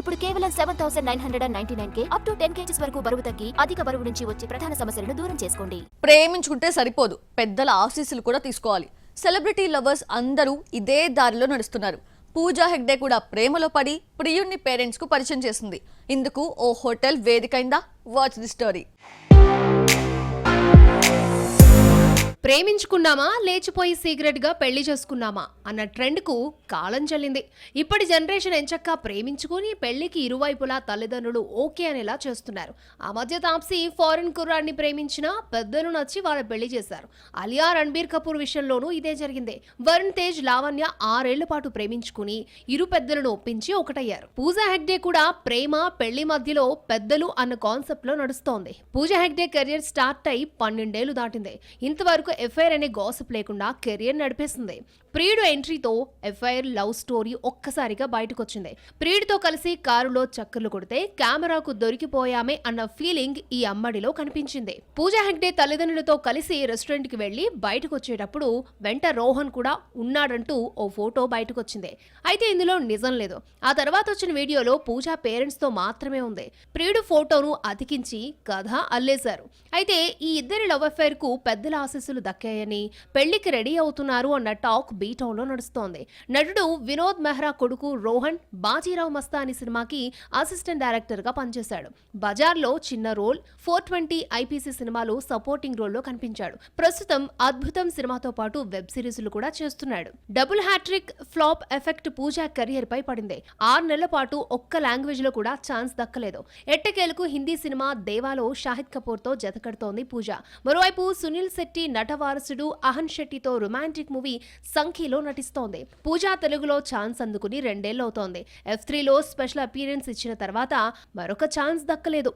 ఇప్పుడు కేవలం 7,999K up to 10 kgs వరకు బరువు తగ్గి అధిక బరువు నుంచి వచ్చే ప్రధాన సమస్యలను దూరం చేసుకోండి. ప్రేమించుకుంటే సరిపోదు, పెద్దల ఆశీస్సులు కూడా తీసుకోవాలి. సెలబ్రిటీ లవర్స్ అందరూ ఇదే దారిలో నడుస్తున్నారు. పూజా హెగ్డే కూడా ప్రేమలో పడి ప్రియుణ్ణి పేరెంట్స్ కు పరిచయం చేసింది. ఇందుకు ఓ హోటల్ వేదికైందా? Watch the story. ప్రేమించుకున్నామా లేచిపోయి సీక్రెట్ గా పెళ్లి చేసుకున్నామా అన్న ట్రెండ్ కు కాలం చెల్లింది. ఇప్పటి జనరేషన్ ఎంచక్కా ప్రేమించుకుని పెళ్లికి ఇరువైపులా తల్లిదండ్రులు ఓకే అనేలా చేస్తున్నారు. ఆ మధ్య తాప్సీ ఫారిన్ కుర్రాడిని ప్రేమించినా పెద్దలు నచ్చి వాళ్ళ పెళ్లి చేశారు. అలియా రణబీర్ కపూర్ విషయంలోనూ ఇదే జరిగింది. వరుణ్ తేజ్ లావణ్య 6 ఏళ్ల పాటు ప్రేమించుకుని ఇరు పెద్దలను ఒప్పించి ఒకటయ్యారు. పూజా హెగ్డే కూడా ప్రేమ పెళ్లి మధ్యలో పెద్దలు అన్న కాన్సెప్ట్ లో నడుస్తోంది. పూజా హెగ్డే కెరియర్ స్టార్ట్ అయి 12 ఏళ్లు దాటింది. ఇంతవరకు ఎఫ్ఐఆర్ అనే గాసిప్ లేకుండా కెరియర్ నడిపేసింది. ప్రియుడు ఎంట్రీతో ఎఫ్ఐఆర్ లవ్ స్టోరీ ఒక్కసారిగా బయటకొచ్చింది. ప్రియుడితో కలిసి కారులో చక్కర్లు కొడితే కెమెరాకు దొరికిపోయామే అన్న ఫీలింగ్ ఈ అమ్మడిలో కనిపించింది. పూజా హెగ్డే తల్లిదండ్రులతో కలిసి రెస్టారెంట్ కి వెళ్లి బయటకు వచ్చేటప్పుడు వెంట రోహన్ కూడా ఉన్నాడంటూ ఓ ఫోటో బయటకొచ్చింది. అయితే ఇందులో నిజం లేదు. ఆ తర్వాత వచ్చిన వీడియోలో పూజా పేరెంట్స్ తో మాత్రమే ఉంది. ప్రియుడు ఫోటోను అతికించి కథ అల్లేశారు. అయితే ఈ ఇద్దరి లవ్ అఫైర్ కు పెద్దల ఆశీస్సులు దక్కాయని, పెళ్లికి రెడీ అవుతున్నారు అన్న టాక్ బీటౌన్ లో నడుస్తోంది. నటుడు వినోద్ మెహ్రా కొడుకు రోహన్ బాజీరావ్ మస్తానీ సినిమాకి అసిస్టెంట్ డైరెక్టర్ గా పనిచేశాడు. బజార్ లో చిన్న రోల్, 420 ఐపీసీ సినిమాలో సపోర్టింగ్ రోల్ లో కనిపించాడు. ప్రస్తుతం అద్భుతం సినిమాతో పాటు వెబ్ సిరీస్లు కూడా చేస్తున్నాడు. డబుల్ హ్యాట్రిక్ ఫ్లాప్ ఎఫెక్ట్ పూజా కెరియర్ పై పడింది. 6 నెలల పాటు ఒక్క లాంగ్వేజ్ లో కూడా ఛాన్స్ దక్కలేదు. ఎట్టకేలకు హిందీ సినిమా దేవాలో షాహిద్ కపూర్ తో జతకడుతోంది పూజ. మరోవైపు సునీల్ శెట్టి నటవారసుడు అహన్ శెట్టితో రొమాంటిక్ మూవీ సంఖీలో నటిస్తోంది. పూజా తెలుగులో ఛాన్స్ అందుకుని 2 ఏళ్లవుతోంది. F3లో స్పెషల్ అపీరెన్స్ ఇచ్చిన తర్వాత మరొక ఛాన్స్ దక్కలేదు.